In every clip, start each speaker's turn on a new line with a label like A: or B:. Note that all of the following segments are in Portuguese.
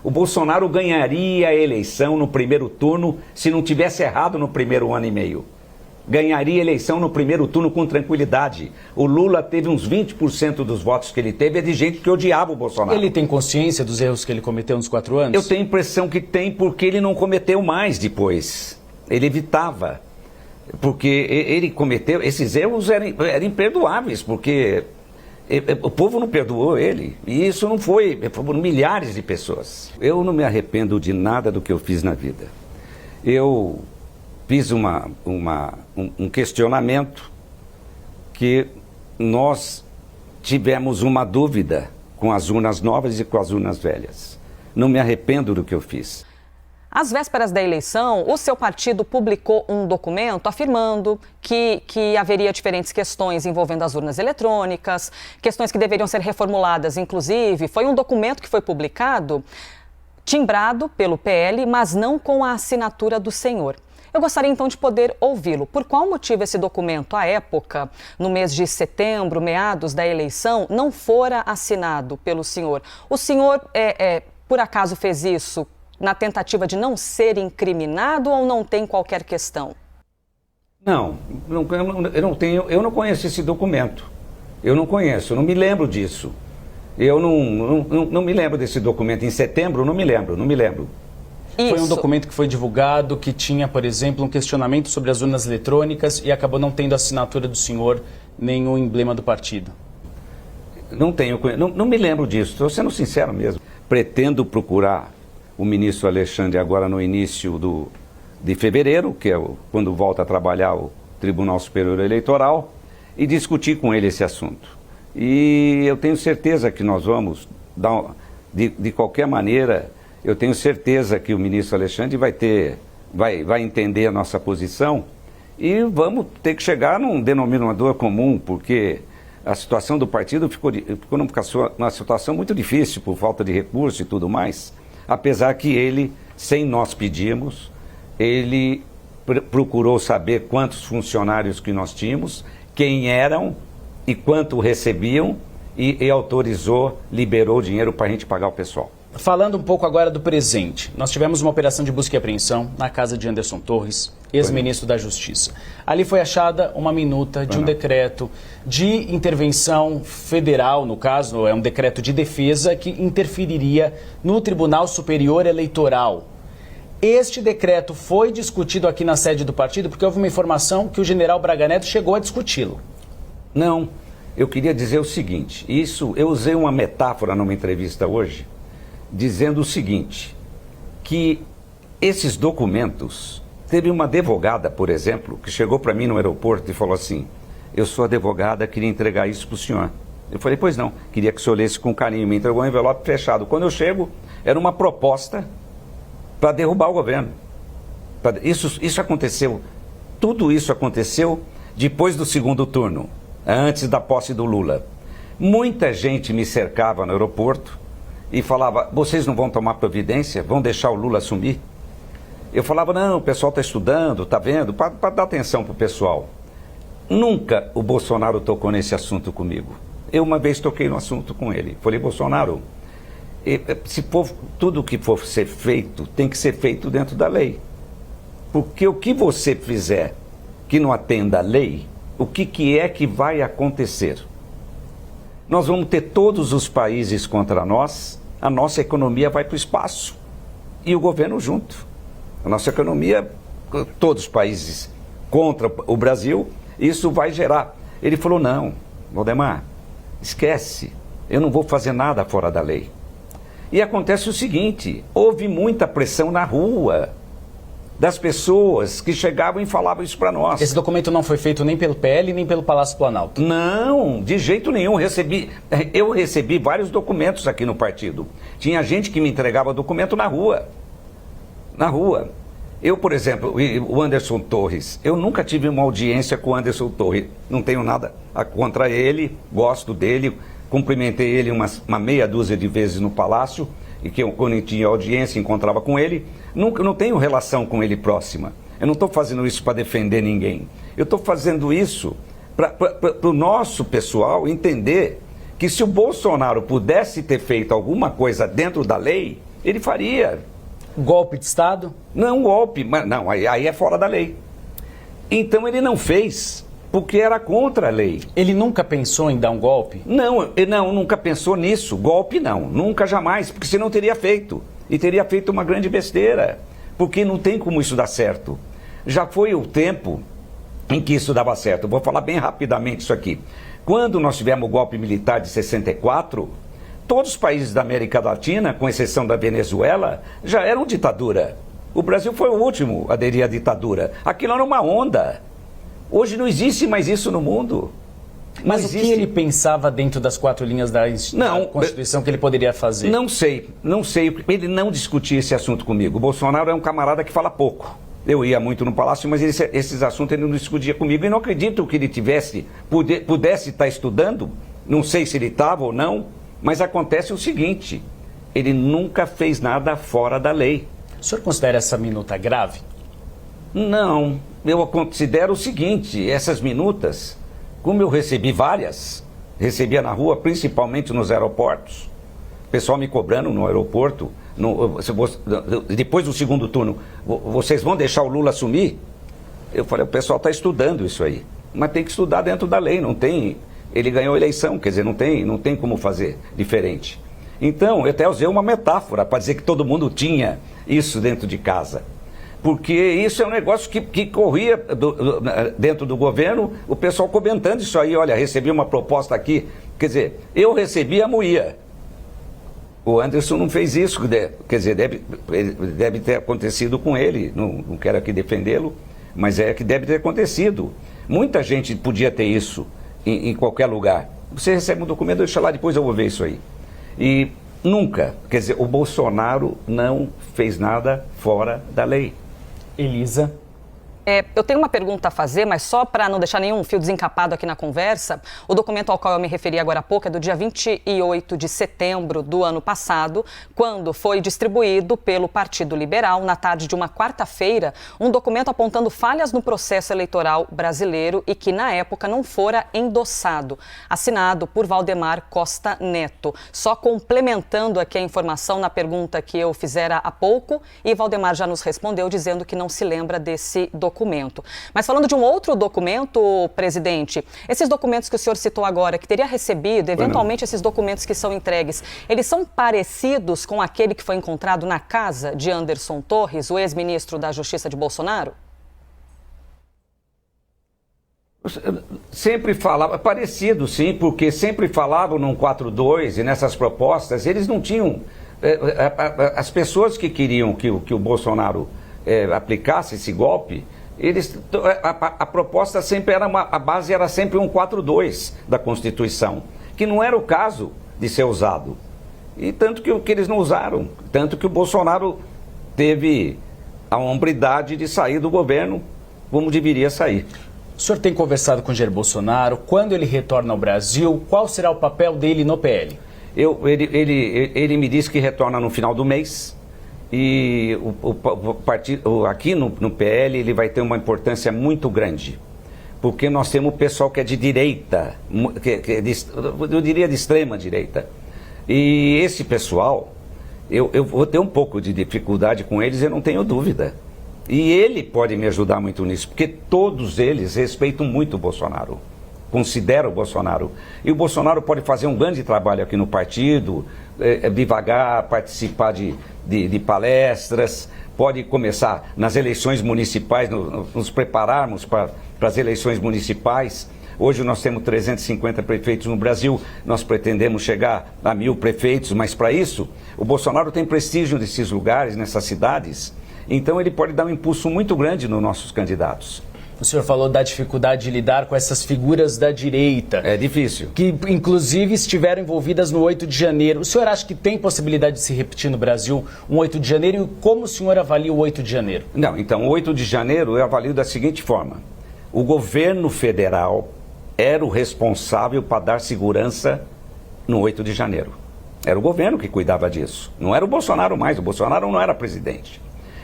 A: O Bolsonaro ganharia a eleição no primeiro turno se não tivesse errado no primeiro ano e meio. Ganharia a eleição no primeiro turno com tranquilidade. O Lula teve uns 20% dos votos que ele teve, é de gente que odiava o Bolsonaro.
B: Ele tem consciência dos erros que ele cometeu nos 4 anos?
A: Eu tenho a impressão que tem, porque ele não cometeu mais depois. Ele evitava. Porque ele cometeu, esses erros eram imperdoáveis, porque o povo não perdoou ele. E isso não foi, foram milhares de pessoas. Eu não me arrependo de nada do que eu fiz na vida. Eu fiz um questionamento que nós tivemos uma dúvida com as urnas novas e com as urnas velhas. Não me arrependo do que eu fiz.
C: Às vésperas da eleição, o seu partido publicou um documento afirmando que haveria diferentes questões envolvendo as urnas eletrônicas, questões que deveriam ser reformuladas, inclusive. Foi um documento que foi publicado, timbrado pelo PL, mas não com a assinatura do senhor. Eu gostaria então de poder ouvi-lo. Por qual motivo esse documento, à época, no mês de setembro, meados da eleição, não fora assinado pelo senhor? O senhor, por acaso, fez isso na tentativa de não ser incriminado ou não tem qualquer questão?
A: Não, eu não conheço esse documento. Eu não conheço, eu não me lembro disso. Eu não me lembro desse documento. Em setembro, não me lembro.
B: Isso. Foi um documento que foi divulgado que tinha, por exemplo, um questionamento sobre as urnas eletrônicas e acabou não tendo a assinatura do senhor nem o emblema do partido.
A: Não me lembro disso, estou sendo sincero mesmo. Pretendo procurar o ministro Alexandre agora no início de fevereiro, que é quando volta a trabalhar o Tribunal Superior Eleitoral, e discutir com ele esse assunto. E eu tenho certeza que nós vamos dar, de qualquer maneira, eu tenho certeza que o ministro Alexandre vai entender a nossa posição e vamos ter que chegar num denominador comum, porque a situação do partido ficou numa situação muito difícil por falta de recurso e tudo mais. Apesar que ele, sem nós pedirmos, ele procurou saber quantos funcionários que nós tínhamos, quem eram e quanto recebiam e autorizou, liberou dinheiro para a gente pagar o pessoal.
B: Falando um pouco agora do presente, nós tivemos uma operação de busca e apreensão na casa de Anderson Torres, ex-ministro da Justiça. Ali foi achada uma minuta de um decreto de intervenção federal, no caso, é um decreto de defesa que interferiria no Tribunal Superior Eleitoral. Este decreto foi discutido aqui na sede do partido porque houve uma informação que o general Braga Neto chegou a discuti-lo.
A: Não, eu queria dizer o seguinte, eu usei uma metáfora numa entrevista hoje, dizendo o seguinte, que esses documentos, teve uma advogada, por exemplo, que chegou para mim no aeroporto e falou assim, eu sou advogada, queria entregar isso para o senhor. Eu falei, pois não, queria que o senhor lesse com carinho, me entregou um envelope fechado. Quando eu chego, era uma proposta para derrubar o governo. Isso aconteceu, tudo isso aconteceu depois do segundo turno, antes da posse do Lula. Muita gente me cercava no aeroporto e falava, vocês não vão tomar providência? Vão deixar o Lula assumir? Eu falava, não, o pessoal está estudando, está vendo, para dar atenção para o pessoal. Nunca o Bolsonaro tocou nesse assunto comigo. Eu uma vez toquei no assunto com ele. Falei, Bolsonaro, tudo que for ser feito, tem que ser feito dentro da lei. Porque o que você fizer que não atenda à lei, o que é que vai acontecer? Nós vamos ter todos os países contra nós, a nossa economia vai para o espaço e o governo junto. A nossa economia, todos os países contra o Brasil, isso vai gerar. Ele falou, não, Valdemar, esquece, eu não vou fazer nada fora da lei. E acontece o seguinte, houve muita pressão na rua das pessoas que chegavam e falavam isso para nós.
B: Esse documento não foi feito nem pelo PL, nem pelo Palácio Planalto?
A: Não, de jeito nenhum. Eu recebi vários documentos aqui no partido. Tinha gente que me entregava documento na rua. Na rua. Eu, por exemplo, o Anderson Torres, eu nunca tive uma audiência com o Anderson Torres. Não tenho nada contra ele, gosto dele, cumprimentei ele uma meia dúzia de vezes no Palácio, e que quando eu tinha audiência, encontrava com ele. Não tenho relação com ele próxima. Eu não estou fazendo isso para defender ninguém. Eu estou fazendo isso para o nosso pessoal entender que se o Bolsonaro pudesse ter feito alguma coisa dentro da lei, Ele faria.
B: Golpe de Estado?
A: Não, golpe, mas não, aí é fora da lei. Então ele não fez, porque era contra a lei.
B: Ele nunca pensou em dar um golpe?
A: Não, nunca pensou nisso. Golpe não, nunca, jamais, porque senão teria feito. E teria feito uma grande besteira, porque não tem como isso dar certo. Já foi o tempo em que isso dava certo. Vou falar bem rapidamente isso aqui. Quando nós tivemos o golpe militar de 64, todos os países da América Latina, com exceção da Venezuela, já eram ditadura. O Brasil foi o último a aderir à ditadura. Aquilo era uma onda. Hoje não existe mais isso no mundo.
B: Mas o que ele pensava dentro das 4 linhas da Constituição que ele poderia fazer?
A: Não sei. Ele não discutia esse assunto comigo. O Bolsonaro é um camarada que fala pouco. Eu ia muito no Palácio, mas esses assuntos ele não discutia comigo. E não acredito que ele pudesse estar estudando. Não sei se ele estava ou não. Mas acontece o seguinte, ele nunca fez nada fora da lei.
B: O senhor considera essa minuta grave?
A: Não, eu considero o seguinte, essas minutas, como eu recebi várias, recebia na rua, principalmente nos aeroportos, o pessoal me cobrando no aeroporto, depois do segundo turno, vocês vão deixar o Lula assumir? Eu falei, o pessoal está estudando isso aí, mas tem que estudar dentro da lei, não tem... Ele ganhou a eleição, quer dizer, não tem como fazer diferente. Então, eu até usei uma metáfora para dizer que todo mundo tinha isso dentro de casa. Porque isso é um negócio que corria dentro do governo, o pessoal comentando isso aí, olha, recebi uma proposta aqui. Quer dizer, eu recebi a moía. O Anderson não fez isso, quer dizer, deve ter acontecido com ele, não quero aqui defendê-lo, mas é que deve ter acontecido. Muita gente podia ter isso. Em qualquer lugar. Você recebe um documento, deixa lá, depois eu vou ver isso aí. E nunca, quer dizer, o Bolsonaro não fez nada fora da lei.
B: Elisa?
C: Eu tenho uma pergunta a fazer, mas só para não deixar nenhum fio desencapado aqui na conversa, o documento ao qual eu me referi agora há pouco é do dia 28 de setembro do ano passado, quando foi distribuído pelo Partido Liberal, na tarde de uma quarta-feira, um documento apontando falhas no processo eleitoral brasileiro e que, na época, não fora endossado, assinado por Valdemar Costa Neto. Só complementando aqui a informação na pergunta que eu fizera há pouco, e Valdemar já nos respondeu dizendo que não se lembra desse documento. Mas falando de um outro documento, presidente, esses documentos que o senhor citou agora, que teria recebido, eventualmente esses documentos que são entregues, eles são parecidos com aquele que foi encontrado na casa de Anderson Torres, o ex-ministro da Justiça de Bolsonaro?
A: Sempre falava, parecido sim, porque sempre falavam num 4.2 e nessas propostas, eles não tinham, as pessoas que queriam que o Bolsonaro aplicasse esse golpe, a proposta sempre era a base era sempre um 4.2 da Constituição, que não era o caso de ser usado. E tanto que eles não usaram, tanto que o Bolsonaro teve a hombridade de sair do governo como deveria sair.
B: O senhor tem conversado com Jair Bolsonaro, quando ele retorna ao Brasil, qual será o papel dele no PL?
A: Ele me disse que retorna no final do mês. E o partido aqui no PL ele vai ter uma importância muito grande, porque nós temos o pessoal que é de direita, eu diria de extrema direita, e esse pessoal, eu vou ter um pouco de dificuldade com eles, eu não tenho dúvida, e ele pode me ajudar muito nisso, porque todos eles respeitam muito o Bolsonaro, consideram o Bolsonaro, e o Bolsonaro pode fazer um grande trabalho aqui no partido, devagar, participar de palestras, pode começar nas eleições municipais, nos prepararmos para as eleições municipais. Hoje nós temos 350 prefeitos no Brasil, nós pretendemos chegar a 1.000 prefeitos, mas para isso o Bolsonaro tem prestígio nesses lugares, nessas cidades, então ele pode dar um impulso muito grande nos nossos candidatos.
B: O senhor falou da dificuldade de lidar com essas figuras da direita.
A: É difícil.
B: Que, inclusive, estiveram envolvidas no 8 de janeiro. O senhor acha que tem possibilidade de se repetir no Brasil um 8 de janeiro? E como o senhor avalia o 8 de janeiro?
A: Não, então, o 8 de janeiro eu avalio da seguinte forma. O governo federal era o responsável para dar segurança no 8 de janeiro. Era o governo que cuidava disso. Não era o Bolsonaro mais. O Bolsonaro não era presidente.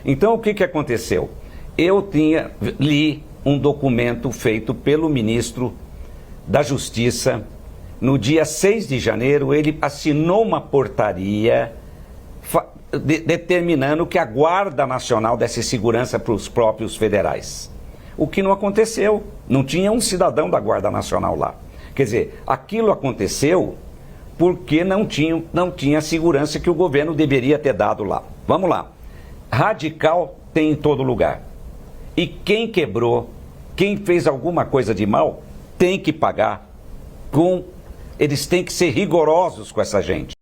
A: Então, o que aconteceu? Eu li um documento feito pelo ministro da Justiça. No dia 6 de janeiro, ele assinou uma portaria determinando que a Guarda Nacional desse segurança para os próprios federais. O que não aconteceu. Não tinha um cidadão da Guarda Nacional lá. Quer dizer, aquilo aconteceu porque não tinha a segurança que o governo deveria ter dado lá. Vamos lá. Radical tem em todo lugar. E quem quebrou, quem fez alguma coisa de mal, tem que pagar. Eles têm que ser rigorosos com essa gente.